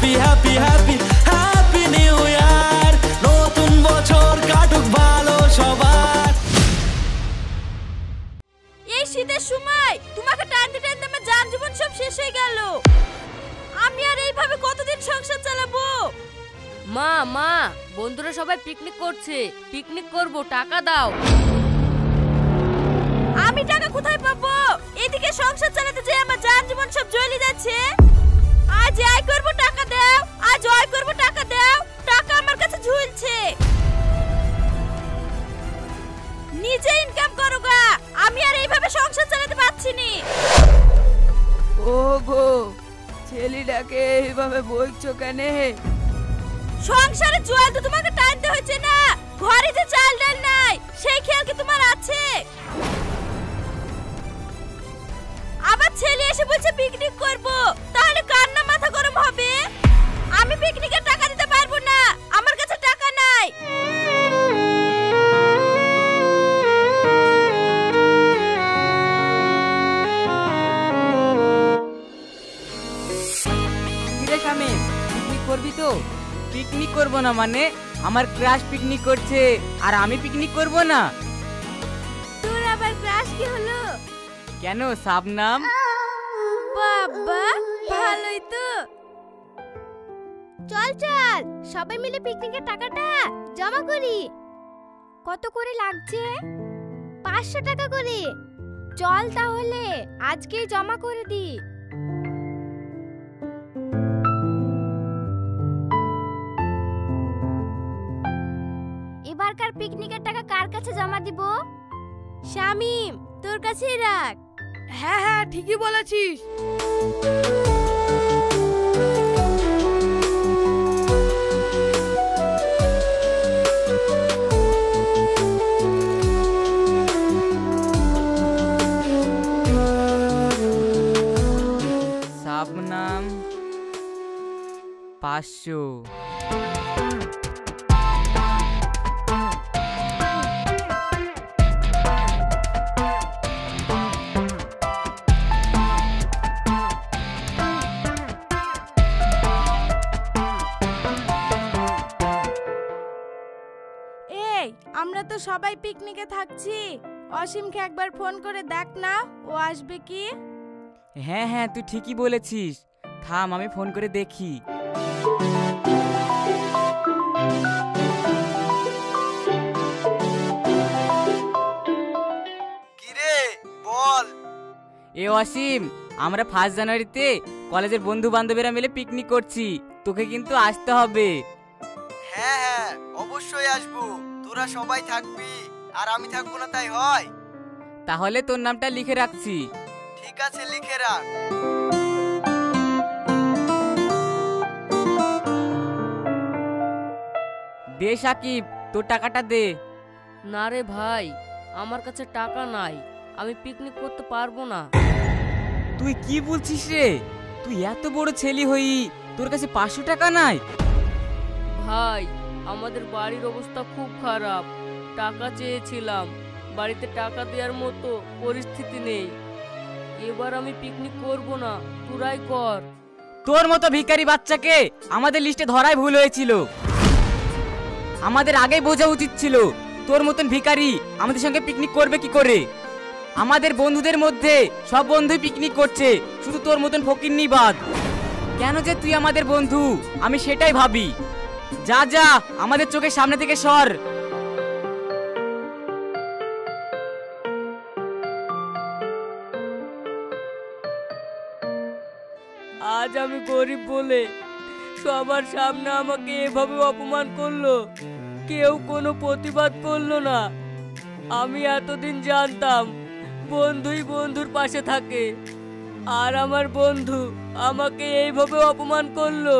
Happy happy happy happy new year, নতুন বছর কাটুক ভালো সবার। এই শীতের সময় তোমাকে টানতে টানতে আমার জান জীবন সব শেষ হয়ে গেল। আমি আর এইভাবে কতদিন সংসার চালাবো? মা মা, বন্ধুরা সবাই পিকনিক করছে, পিকনিক করব, টাকা দাও। আমি টাকা কোথায় পাবো? এদিকে সংসার চালাতে যে আমার জান জীবন সব জ্বলে যাচ্ছে। আজ আয় করব টাকা দাও, আজ আয় করব টাকা দাও, টাকা আমার কাছে ঝুলছে। নিজে ইনকাম করো গা, আমি আর এইভাবে সংসার চালাতে পারছি না। ওগো, ছেলেটাকে এইভাবে বলছো কেন? সংসারে জল তো তোমাকে টানতে হচ্ছে না, ঘরে যে চাল ডাল নাই সেই খেয়াল কি তোমার আছে? আবার ছেলে এসে বলছে পিকনিক করব, তাহলে কার না মাথা গরম হবে? আমি পিকনিকের টাকা দিতে পারবো না, আমার কাছে টাকা নাই। কিরে শামিম, পিকনিক করবি তো? পিকনিক করব না মানে? আমার ক্রাশ পিকনিক করছে আর আমি পিকনিক করব না? তোর আবার ক্রাশ কি হলো? কেন, শাবনাম? বাবা ভালোই তো। চল চল, সবাই মিলে পিকনিকের টাকাটা জমা করি। কত করে লাগছে? 500 টাকা করে। চল তাহলে আজকেই জমা করে দি। এবারকার পিকনিকের টাকা কার কাছে জমা দিব? শামিম, তোর কাছেই রাখ। হ্যাঁ হ্যাঁ, ঠিকই বলেছিস। শাবনাম 500। আমরা তো সবাই পিকনিকে থাকছি, অসীমকে একবার ফোন করে দেখ না, ও আসবে কি? হ্যাঁ হ্যাঁ, তুই ঠিকই বলেছিস। থাম, আমি ফোন করে দেখি। কিরে বল। এ অসীম, আমরা 1 জানুয়ারিতে কলেজের বন্ধু বান্ধবীরা মিলে পিকনিক করছি, তোকে কিন্তু আসতে হবে। হ্যাঁ হ্যাঁ, অবশ্যই আসবো। তোরা সবাই থাকবি আর আমি থাকবো না তাই হয়? তাহলে তোর নামটা লিখে রাখছি। ঠিক আছে, লিখে রাখ। দে সাকিব, তোর টাকাটা দে। না রে ভাই, আমার কাছে টাকা নাই, আমি পিকনিক করতে পারবো না। তুই কি বলছিস রে? তুই এত বড় ছেলে হই, তোর কাছে 500 টাকা নাই? ভাই, আমাদের বাড়ির অবস্থা খুব খারাপ, টাকা চেয়েছিলাম, বাড়িতে টাকা দেওয়ার মতো পরিস্থিতি নেই। এবার আমি পিকনিক করব না, তোরাই কর। তোর মতো ভিখারি বাচ্চাকে আমাদের লিস্টে ধরাই ভুল হয়েছিল, আমাদের আগেই বোঝা উচিত ছিল তোর মতন ভিখারি আমাদের সঙ্গে পিকনিক করবে কি করে। আমাদের বন্ধুদের মধ্যে সব বন্ধুই পিকনিক করছে, শুধু তোর মতন ফকিন্নি বাদ। কেন যে তুই আমাদের বন্ধু আমি সেটাই ভাবি। যা যা, আমাদের চোখের সামনে থেকে সর। আজ আমি গরিব বলে সবার সামনে আমাকে এভাবে অপমান করলো, কেউ কোনো প্রতিবাদ করলো না। আমি এতদিন জানতাম বন্ধুই বন্ধুর পাশে থাকে, আর আমার বন্ধু আমাকে এইভাবে অপমান করলো।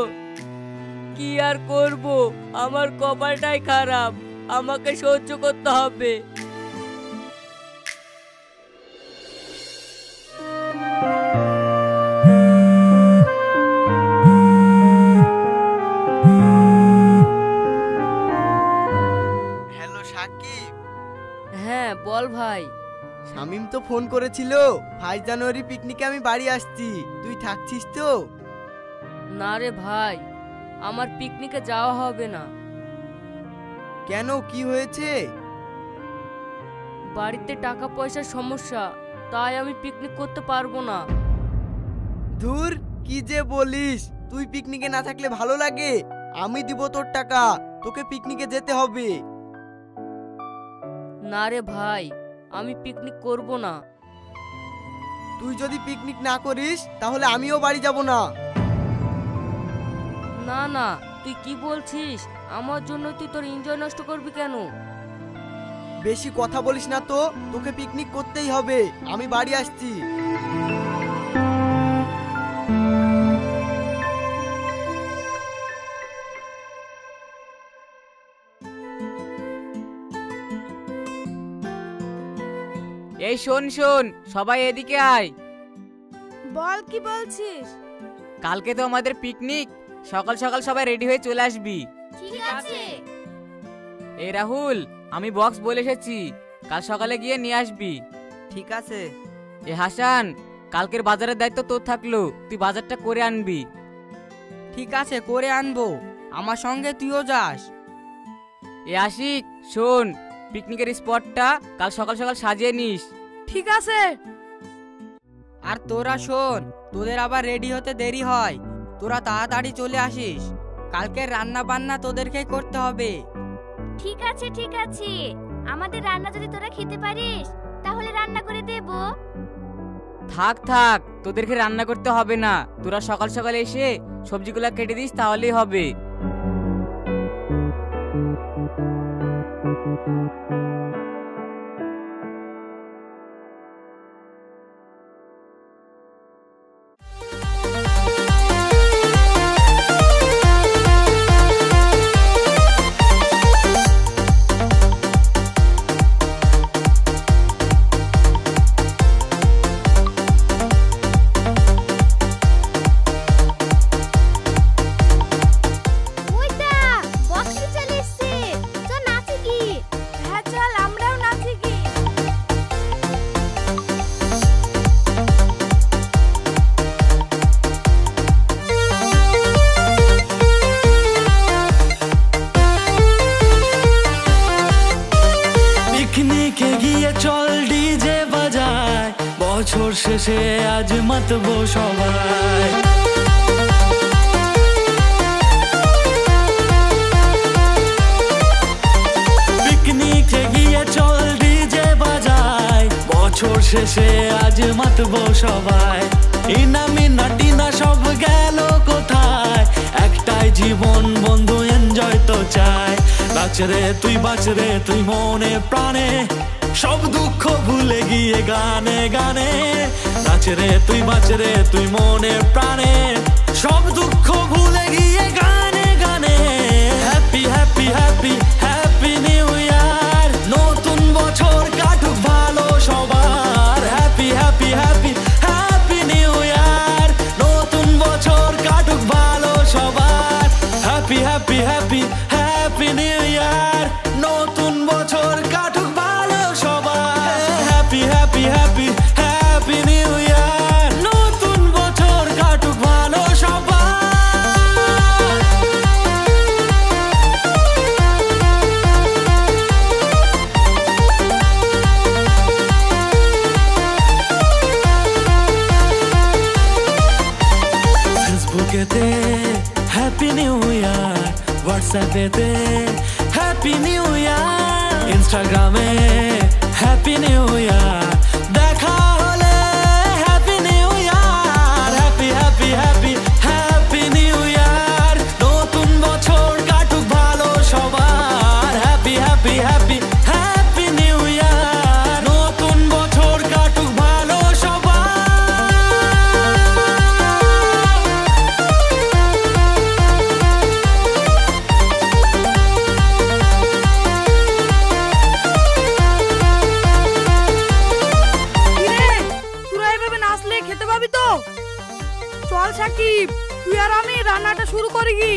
কি আর করব, আমার কপালটাই খারাপ, আমাকে সহ্য করতে হবে। হ্যালো সাকিব। হ্যাঁ বল ভাই। শামিম তো ফোন করেছিল, 5 জানুয়ারি পিকনিকে আমি বাড়ি আসছি, তুই থাকছিস তো? না রে ভাই, আমার পিকনিকে যাওয়া হবে না। কেন, কি হয়েছে? বাড়িতে টাকা পয়সার সমস্যা, তাই আমি পিকনিক করতে পারবো না। ধুর, কি যে বলিস, তুই পিকনিকে না থাকলে ভালো লাগে? আমি দিব তোর টাকা, তোকে পিকনিকে যেতে হবে। না রে ভাই, আমি পিকনিক করব না। তুই যদি পিকনিক না করিস তাহলে আমিও বাড়ি যাব না। না না, তুই কি বলছিস? আমার জন্য তুই তোর এনজয় নষ্ট করবি কেন? বেশি কথা বলিস না তো, তোকে পিকনিক করতেই হবে। আমি বাড়ি আসছি। এই শোন শোন, সবাই এদিকে আয়। বল, কি বলছিস? কালকে তো আমাদের পিকনিক, সকাল সকাল সবাই রেডি হয়ে চলে আসবি। ঠিক আছে। এই রাহুল, আমি বক্স বলে এসেছি, কাল সকালে গিয়ে নিয়ে আসবি। ঠিক আছে। এ হাসান, কালকের বাজারের দায়িত্ব তোর থাকলো, তুই বাজারটা করে আনবি। ঠিক আছে, করে আনবো। আমার সঙ্গে তুইও যাস। এ আশিক শোন, পিকনিকের স্পটটা কাল সকাল সকাল সাজিয়ে নিস। ঠিক আছে। আর তোরা শোন, তোদের আবার রেডি হতে দেরি হয়, তোরা তাড়াতাড়ি চলে আসিস। কালকে রান্না বান্না তোদেরকেই করতে হবে। ঠিক আছে ঠিক আছে, আমাদের রান্না যদি তোরা খেতে পারিস তাহলে রান্না করে দেব। থাক থাক, তোদেরকে রান্না করতে হবে না, তোরা সকাল সকাল এসে সবজিগুলো কেটে দিস তাহলেই হবে। ওইটা বক্স চলে এসেছে, চল নাচি কি? হ্যাঁ চল, আমরাও নাচি কি? পিকনিকে গিয়ে চল ডিজে বাজায়, বছর শেষে আজ মাতবো সবাই। পিকনিকে গিয়ে চল ডিজে বাজায়, বছর শেষে আজ মাতবো সবাই। ইনা মিনা টিনা সব গেল কোথায়, একটাই জীবন বন্ধু, এনজয় তো চাই। বাঁচরে তুই মনে প্রাণে, সব দুঃখ ভুলে গিয়ে গানে গানে। বাঁচরে তুই মনে প্রাণে, সব দুঃখ ভুলে গিয়ে গানে গানে। Happy happy happy happy new year, নতুন বছর কাটুক ভালো সবার। Happy happy happy happy new year, নতুন বছর কাটুক ভালো সবার। Happy happy happy happy new year, নতুন বছর কাটুক ভালো সবার। Happy happy happy happy new year, নতুন বছর কাটুক ভালো সবার। ফেসবুকেতে হ্যাপি নিউ ইয়ার, হোয়াটসঅ্যাপেতে হ্যাপি নিউ ইয়ার, ইনস্টাগ্রামে হ্যাপি নিউ ইয়ার, দেখা হলে happy new year. Happy happy happy happy new year, নতুন বছর কাটুক ভালো সবার। Happy happy happy happy new year, নতুন বছর কাটুক ভালো সবার। তোরা এভাবে নাচলে খেতে পাবি তো? চল সাকিব, তুই আর আমি রান্নাটা শুরু করি কি?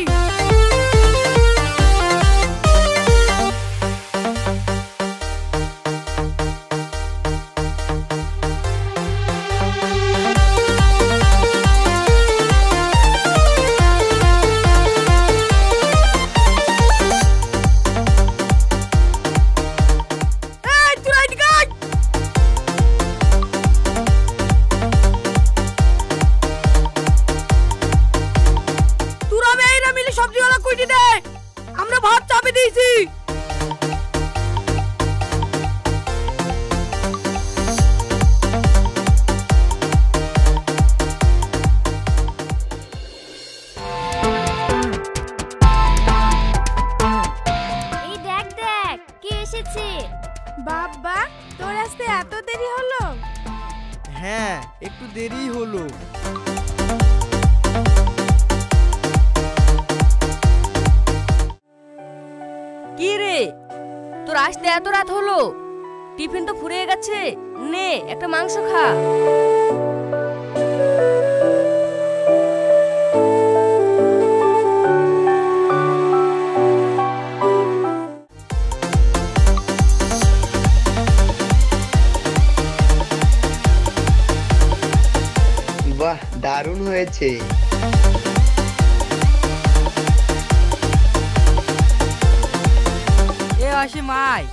সবজিওয়ালা কুইটি দে, আমরা ভাত চাপে দিয়েছি। এই দেখ দেখ কে এসেছে। বাবা, তোর আসতে এত দেরি হলো? হ্যাঁ, একটু দেরি হলো। কি রে, তোর আসতে এত রাত হলো? টিফিন তো ফুরিয়ে গেছে, নে একটা মাংস খা। বাহ, দারুণ হয়েছে। এ অসীম আয়,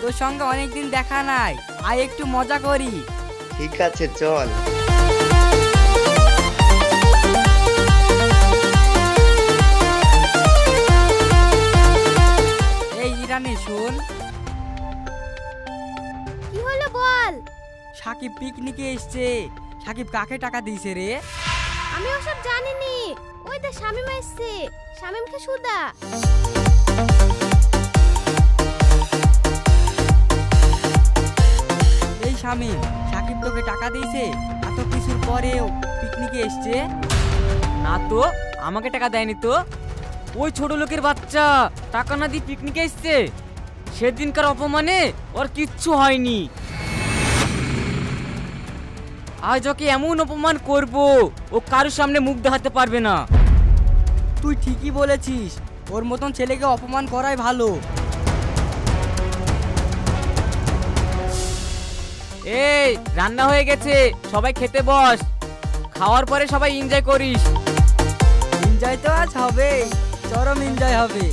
তোর সঙ্গে অনেকদিন দেখা নাই, আয় একটু মজা করি। ঠিক আছে, চল। এই ইরানি শোন, কি হলো বল। সাকিব পিকনিকে এসছে। সাকিব কাকে টাকা দিয়েছে রে? আমি ওসব জানিনি। ওই দে শামিম এসছে, শামিমকে সুদা। এই শামিম, সাকিব তোকে টাকা দিয়েছে? এত কিছুর পরেও পিকনিকে এসছে? না তো, আমাকে টাকা দেয়নি তো। ওই ছোট লোকের বাচ্চা টাকা না দিয়ে পিকনিকে এসছে। সেদিনকার অপমানে ওর কিচ্ছু হয়নি। আজ ওকে এমন অপমান করব, ও কারোর সামনে মুখ দেখাতে পারবে না। তুই ঠিকই বলেছিস, ওর মতন ছেলেকে অপমান করাই ভালো। এই রান্না হয়ে গেছে, সবাই খেতে বস। খাওয়ার পরে সবাই এনজয় করিস। এনজয় তো আজ হবে, চরম এনজয় হবে।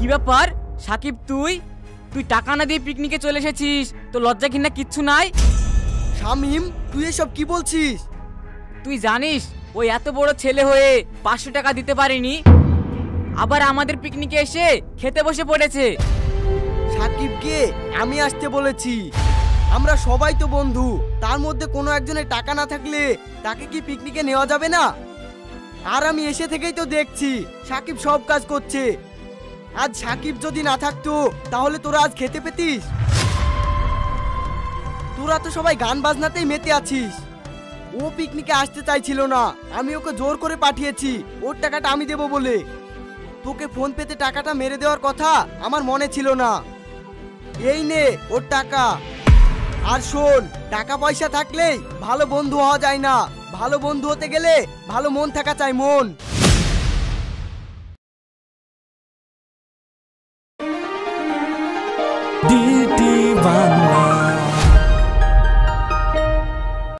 কি ব্যাপার সাকিব, তুই তুই টাকা না দিয়ে পিকনিকে চলে এসেছিস, তো লজ্জা ঘৃণা কিচ্ছু নাই? শামিম, তুই এসব কি বলছিস? তুই জানিস ওই এত বড় ছেলে হয়ে 500 টাকা দিতে পারেনি, আবার আমাদের পিকনিকে এসে খেতে বসে পড়েছে। সাকিবকে আমি আসতে বলেছি। আমরা সবাই তো বন্ধু, তার মধ্যে কোনো একজনের টাকা না থাকলে তাকে কি পিকনিকে নেওয়া যাবে না? আর আমি এসে থেকেই তো দেখছি সাকিব সব কাজ করছে। আজ সাকিব যদি না থাকতো তাহলে তোরা আজ খেতে পেতিস? তোরা তো সবাই গান বাজনাতেই মেতে আছিস। ও পিকনিকে আসতে চাইছিল না, আমি ওকে জোর করে পাঠিয়েছি ওর টাকাটা আমি দেবো বলে। তোকে ফোন পেতে টাকাটা মেরে দেওয়ার কথা আমার মনে ছিল না। এই নে ওর টাকা। আর শোন, টাকা পয়সা থাকলেই ভালো বন্ধু হওয়া যায় না, ভালো বন্ধু হতে গেলে ভালো মন থাকা চাই, মন। ডিটি বাংলা।